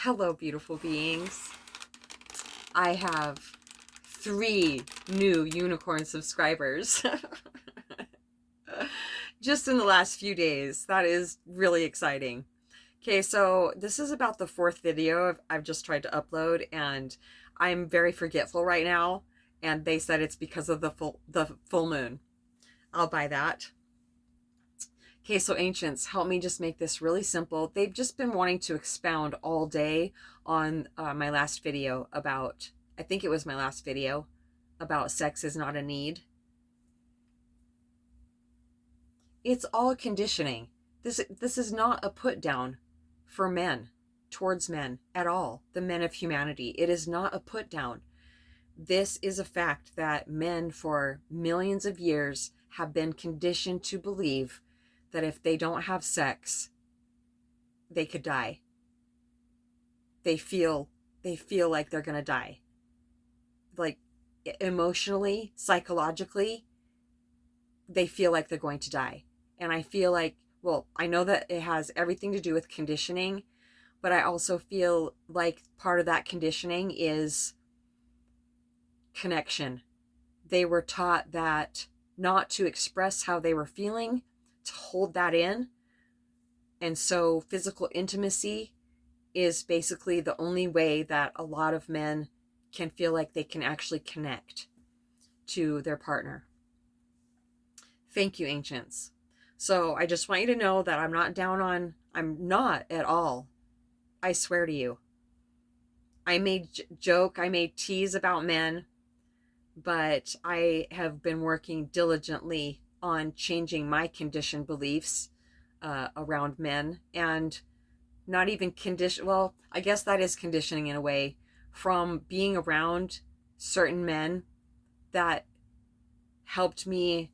Hello, beautiful beings. I have 3 new unicorn subscribers just in the last few days. That is really exciting. Okay, so this is about the 4th video I've just tried to upload, and I'm very forgetful right now, and they said it's because of the full moon. I'll buy that. Okay, so ancients, help me just make this really simple. They've just been wanting to expound all day on my last video about, I think it was my last video, about sex is not a need. It's all conditioning. This is not a put down for men, towards men at all, the men of humanity. It is not a put down. This is a fact that men for millions of years have been conditioned to believe that if they don't have sex, they could die. They feel like they're going to die. Like emotionally, psychologically, they feel like they're going to die. And I feel like, well, I know that it has everything to do with conditioning, but I also feel like part of that conditioning is connection. They were taught that not to express how they were feeling, to hold that in. And so physical intimacy is basically the only way that a lot of men can feel like they can actually connect to their partner. Thank you, ancients. So I just want you to know that I'm not at all. I swear to you. I made joke, I made tease about men, but I have been working diligently on changing my conditioned beliefs around men, and not even well, I guess that is conditioning in a way, from being around certain men that helped me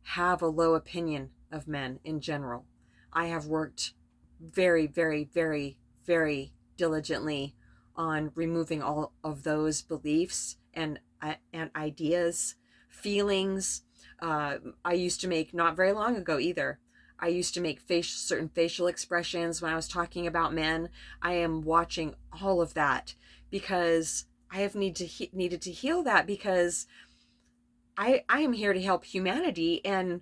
have a low opinion of men in general. I have worked very, very, very, very diligently on removing all of those beliefs and ideas, feelings. I used to make, not very long ago either, I used to make certain facial expressions when I was talking about men. I am watching all of that because I have needed to heal that, because I am here to help humanity, and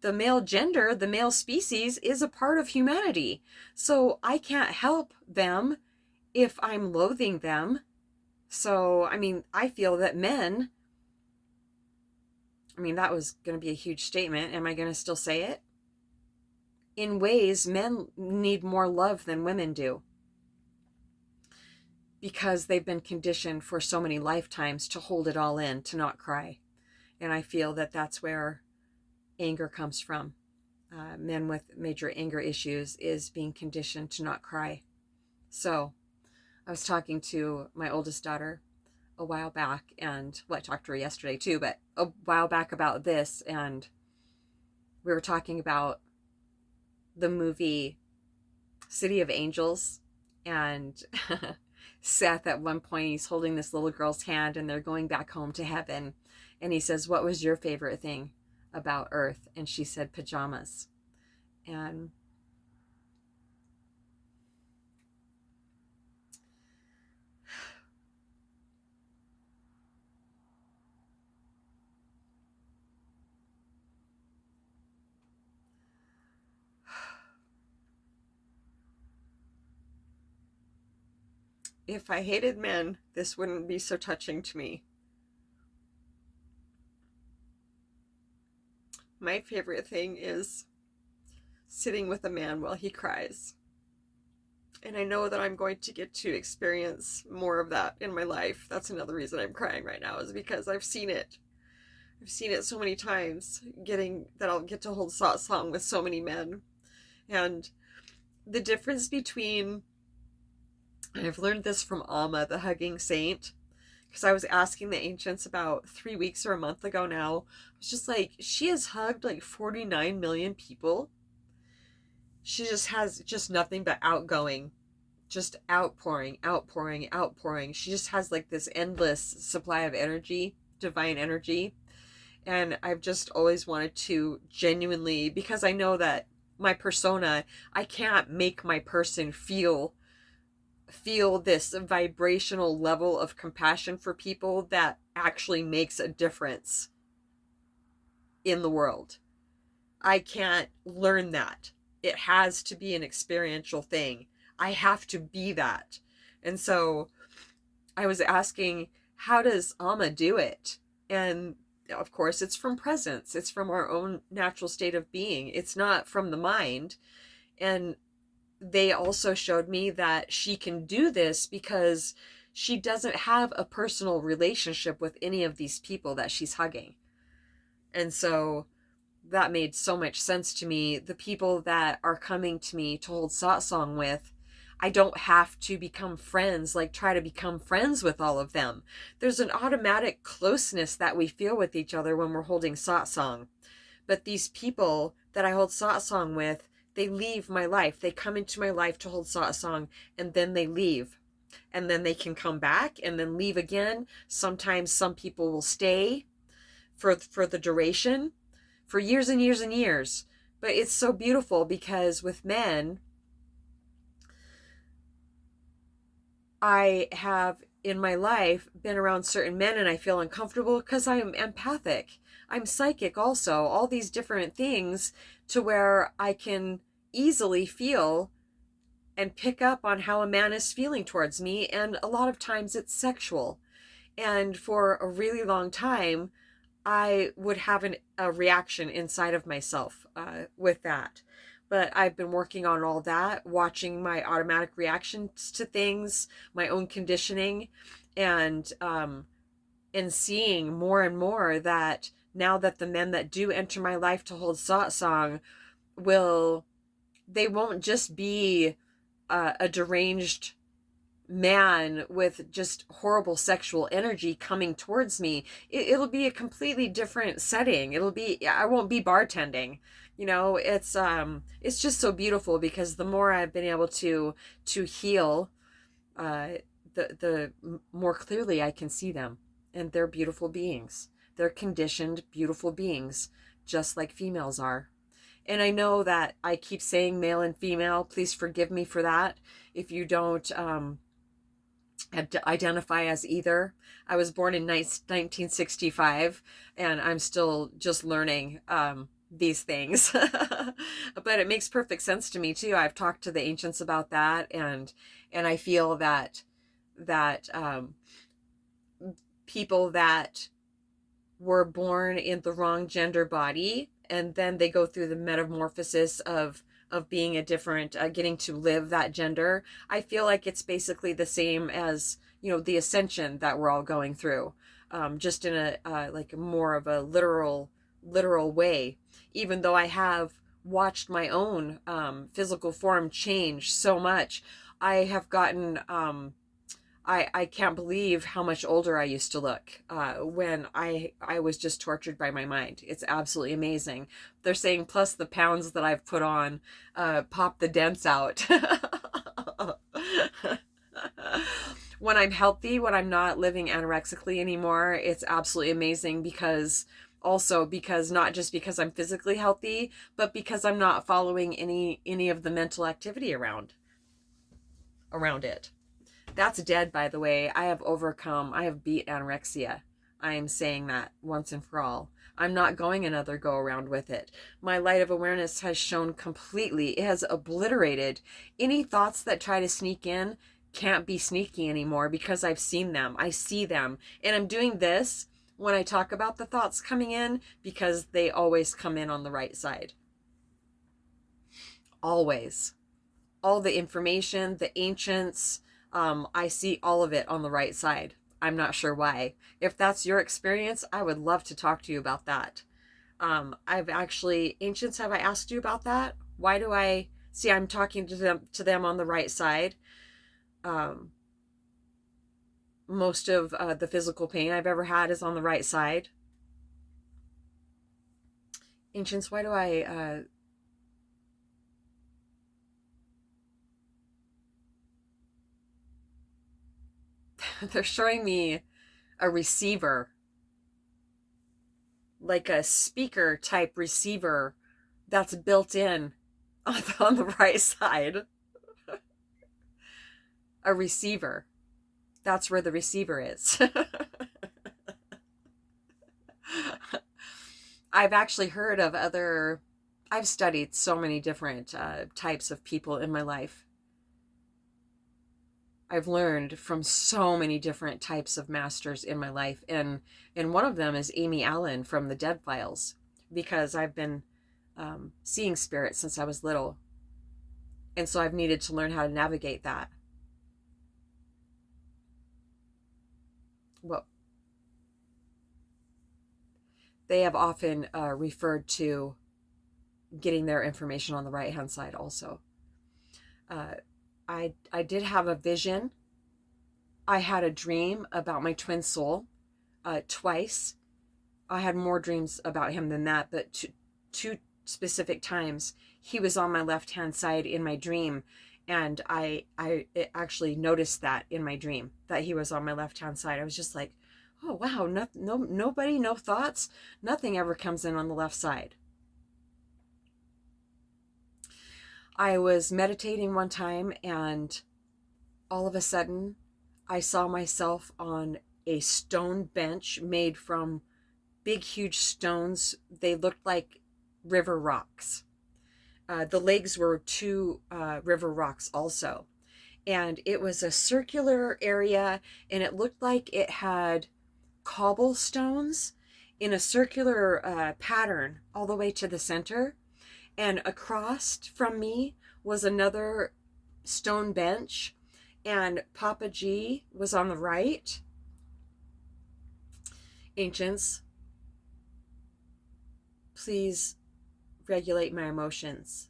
the male gender, the male species, is a part of humanity. So I can't help them if I'm loathing them. So, I mean, I feel that men, I mean, that was going to be a huge statement. Am I going to still say it? In ways, men need more love than women do, because they've been conditioned for so many lifetimes to hold it all in, to not cry. And I feel that that's where anger comes from. Men with major anger issues is being conditioned to not cry. So I was talking to my oldest daughter a while back, and well, I talked to her yesterday too, but a while back about this, and we were talking about the movie City of Angels, and Seth, at one point, he's holding this little girl's hand and they're going back home to heaven, and he says, "What was your favorite thing about Earth?" And she said, "Pajamas." And if I hated men, this wouldn't be so touching to me. My favorite thing is sitting with a man while he cries. And I know that I'm going to get to experience more of that in my life. That's another reason I'm crying right now, is because I've seen it. I've seen it so many times, I'll get to hold satsang with so many men. And the difference between, I've learned this from Alma, the hugging saint, because I was asking the ancients about 3 weeks or a month ago now. I was just like, she has hugged like 49 million people. She just has just nothing but outgoing, just outpouring, outpouring, outpouring. She just has like this endless supply of energy, divine energy. And I've just always wanted to genuinely, because I know that my persona, I can't make my person feel feel this vibrational level of compassion for people that actually makes a difference in the world. I can't learn that. It has to be an experiential thing. I have to be that. And so I was asking, how does Amma do it? And of course, it's from presence. It's from our own natural state of being. It's not from the mind. And they also showed me that she can do this because she doesn't have a personal relationship with any of these people that she's hugging. And so that made so much sense to me. The people that are coming to me to hold satsang with, I don't have to become friends, like try to become friends with all of them. There's an automatic closeness that we feel with each other when we're holding satsang. But these people that I hold satsang with, they leave my life. They come into my life to hold satsang, and then they leave. And then they can come back and then leave again. Sometimes some people will stay for the duration, for years and years and years. But it's so beautiful because with men, I have in my life been around certain men and I feel uncomfortable because I am empathic. I'm psychic also, all these different things to where I can easily feel and pick up on how a man is feeling towards me. And a lot of times it's sexual. And for a really long time, I would have a reaction inside of myself with that. But I've been working on all that, watching my automatic reactions to things, my own conditioning, and seeing more and more that now that the men that do enter my life to hold satsang they won't just be a deranged man with just horrible sexual energy coming towards me. It'll be a completely different setting. I won't be bartending. It's just so beautiful because the more I've been able to heal, the more clearly I can see them, and they're beautiful beings. They're conditioned, beautiful beings, just like females are. And I know that I keep saying male and female. Please forgive me for that. If you don't identify as either. I was born in 1965 and I'm still just learning these things. But it makes perfect sense to me too. I've talked to the ancients about that, and I feel that people that were born in the wrong gender body and then they go through the metamorphosis of being a different, getting to live that gender. I feel like it's basically the same as, the ascension that we're all going through, just in a like more of a literal way, even though I have watched my own physical form change so much. I have gotten, I can't believe how much older I used to look when I was just tortured by my mind. It's absolutely amazing. They're saying plus the pounds that I've put on pop the dents out. When I'm healthy, when I'm not living anorexically anymore, it's absolutely amazing because not just because I'm physically healthy, but because I'm not following any of the mental activity around it. That's dead, by the way. I have beat anorexia. I am saying that once and for all. I'm not going another go around with it. My light of awareness has shown completely, it has obliterated any thoughts that try to sneak in. Can't be sneaky anymore because I've seen them. I see them. And I'm doing this when I talk about the thoughts coming in because they always come in on the right side. Always. All the information, the ancients, I see all of it on the right side. I'm not sure why. If that's your experience, I would love to talk to you about that. Ancients, have I asked you about that? Why do I see I'm talking to them on the right side? Most of the physical pain I've ever had is on the right side. Ancients, why do I they're showing me a receiver, like a speaker type receiver that's built in on the right side. a receiver. That's where the receiver is. I've actually heard of I've studied so many different types of people in my life. I've learned from so many different types of masters in my life. And one of them is Amy Allen from the Dead Files, because I've been seeing spirits since I was little. And so I've needed to learn how to navigate that. Well, they have often referred to getting their information on the right-hand side also. I did have a vision. I had a dream about my twin soul twice. I had more dreams about him than that, but two specific times he was on my left-hand side in my dream, and I actually noticed that in my dream that he was on my left-hand side. I was just like, oh wow, nobody, no thoughts, nothing ever comes in on the left side. I was meditating one time, and all of a sudden I saw myself on a stone bench made from big, huge stones. They looked like river rocks. The legs were two river rocks also. And it was a circular area, and it looked like it had cobblestones in a circular pattern all the way to the center. And across from me was another stone bench, and Papa G was on the right. Ancients, please regulate my emotions.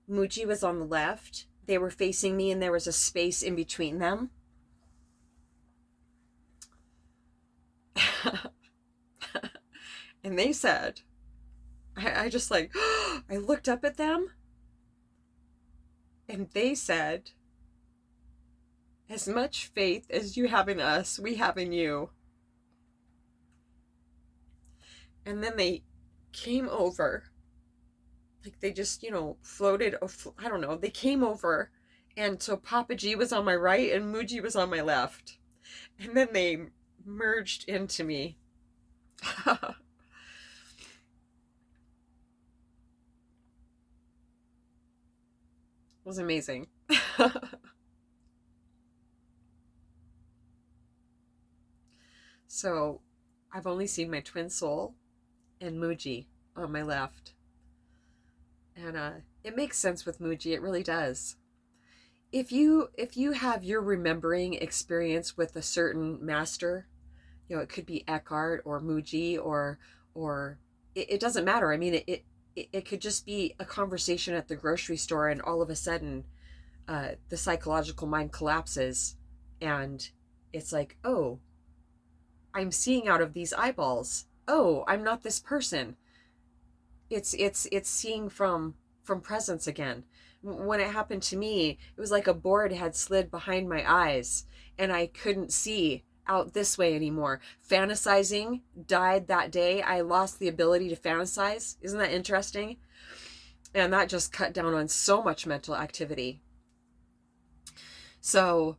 Muji was on the left. They were facing me, and there was a space in between them. And they said, I just like, I looked up at them, and they said, as much faith as you have in us, we have in you. And then they came over, like they just, floated, I don't know, they came over, and so Papa G was on my right and Muji was on my left. And then they merged into me. It was amazing. So I've only seen my twin soul and Muji on my left. And it makes sense with Muji. It really does. If you have your remembering experience with a certain master, it could be Eckhart or Muji or it doesn't matter. I mean, it could just be a conversation at the grocery store, and all of a sudden the psychological mind collapses, and it's like, oh, I'm seeing out of these eyeballs. Oh, I'm not this person. It's seeing from presence again. When it happened to me, it was like a board had slid behind my eyes, and I couldn't see out this way anymore. Fantasizing died that day. I lost the ability to fantasize. Isn't that interesting? And that just cut down on so much mental activity. So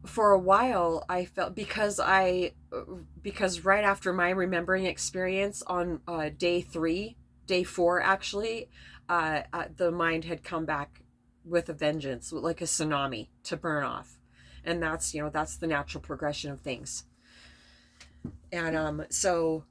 for a while I felt, because right after my remembering experience on day 4 actually, the mind had come back with a vengeance, like a tsunami to burn off. And that's the natural progression of things. And so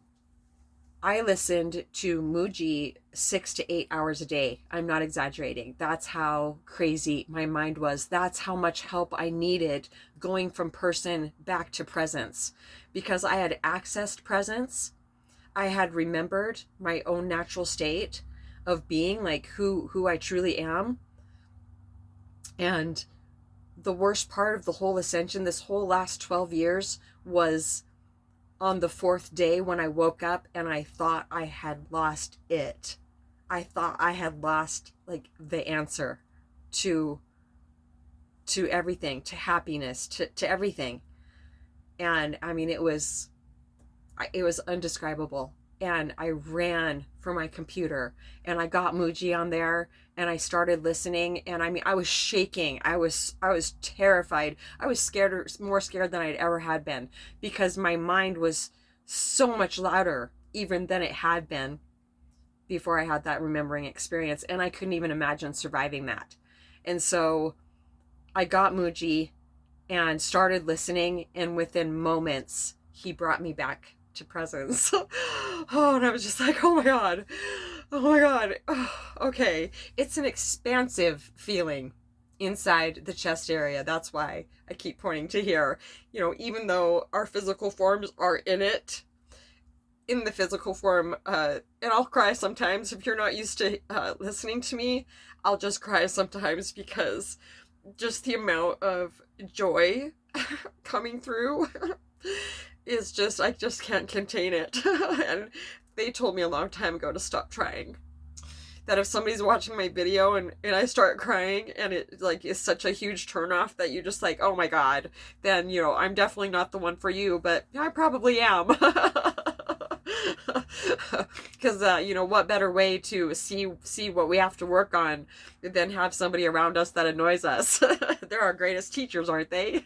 I listened to Muji 6 to 8 hours a day. I'm not exaggerating. That's how crazy my mind was. That's how much help I needed going from person back to presence, because I had accessed presence. I had remembered my own natural state of being, like who I truly am. And the worst part of the whole ascension, this whole last 12 years, was on the 4th day when I woke up and I thought I had lost it. I thought I had lost, like, the answer to everything, to happiness, to everything. And I mean, it was indescribable. And I ran for my computer, and I got Muji on there, and I started listening, and I mean, I was shaking. I was terrified. I was scared, more scared than I'd ever had been, because my mind was so much louder even than it had been before I had that remembering experience, and I couldn't even imagine surviving that. And so I got Muji and started listening, and within moments he brought me back to presence. Oh, and I was just like, oh my god, oh, okay. It's an expansive feeling inside the chest area. That's why I keep pointing to here. You know, even though our physical forms are in the physical form, and I'll cry sometimes. If you're not used to listening to me, I'll just cry sometimes, because just the amount of joy coming through is just, I just can't contain it. And they told me a long time ago to stop trying. That if somebody's watching my video and I start crying, and it like is such a huge turnoff that you just like, oh my god, then, you know, I'm definitely not the one for you, but I probably am. Because you know, what better way to see what we have to work on than have somebody around us that annoys us. They're our greatest teachers, aren't they?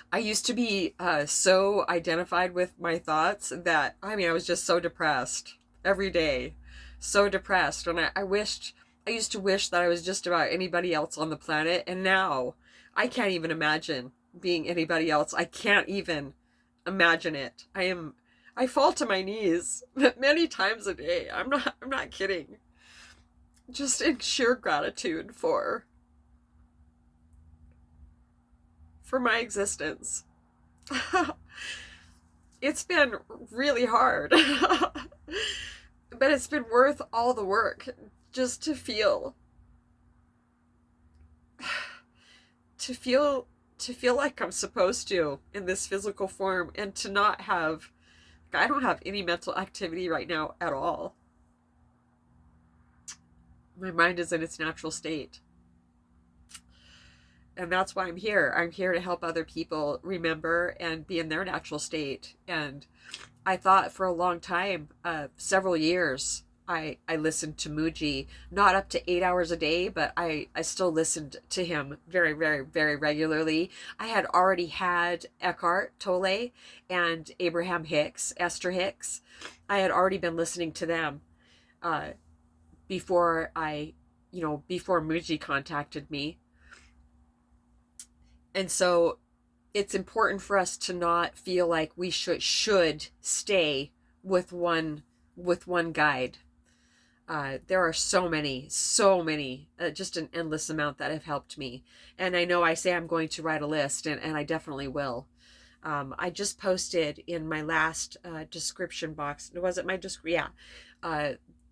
I used to be so identified with my thoughts that, I mean, I was just so depressed every day, so depressed, and I used to wish that I was just about anybody else on the planet, and now I can't even imagine being anybody else. I can't even imagine it. I fall to my knees many times a day. I'm not kidding. Just in sheer gratitude for my existence. It's been really hard. But it's been worth all the work, just to feel like I'm supposed to in this physical form, and to not have, I don't have any mental activity right now at all. My mind is in its natural state. And that's why I'm here. I'm here to help other people remember and be in their natural state. And I thought for a long time, several years, I listened to Muji, not up to 8 hours a day, but I still listened to him very, very, very regularly. I had already had Eckhart Tolle and Abraham Hicks, Esther Hicks. I had already been listening to them before Muji contacted me. And so it's important for us to not feel like we should stay with one guide. There are so many, just an endless amount that have helped me. And I know I say I'm going to write a list, and I definitely will. I just posted in my last description box, was it my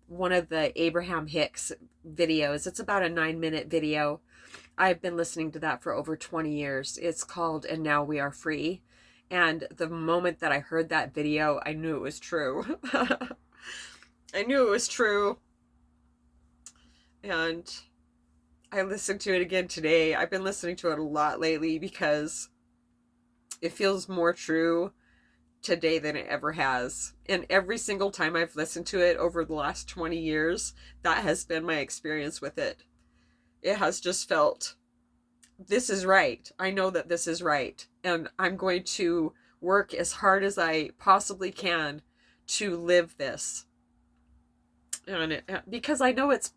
one of the Abraham Hicks videos. It's about a 9-minute video. I've been listening to that for over 20 years. It's called "And Now We Are Free." And the moment that I heard that video, I knew it was true. I knew it was true. And I listened to it again today. I've been listening to it a lot lately because it feels more true today than it ever has. And every single time I've listened to it over the last 20 years, that has been my experience with it. It has just felt, this is right. I know that this is right. And I'm going to work as hard as I possibly can to live this. And because I know it's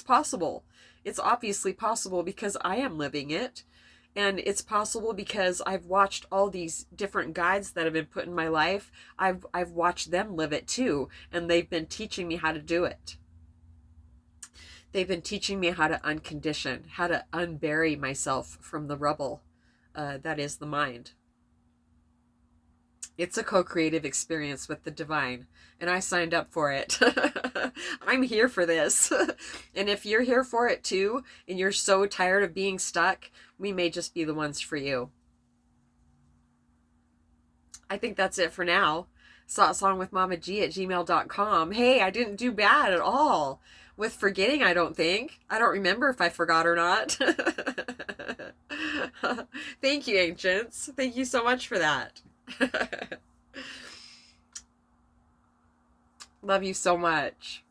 possible. It's obviously possible because I am living it. And it's possible because I've watched all these different guides that have been put in my life. I've watched them live it too. And they've been teaching me how to do it. They've been teaching me how to uncondition, how to unbury myself from the rubble that is the mind. It's a co-creative experience with the divine, and I signed up for it. I'm here for this. And if you're here for it too, and you're so tired of being stuck, we may just be the ones for you. I think that's it for now. Satsangwithmamaji@gmail.com. Hey, I didn't do bad at all with forgetting, I don't think. I don't remember if I forgot or not. Thank you, ancients. Thank you so much for that. Love you so much.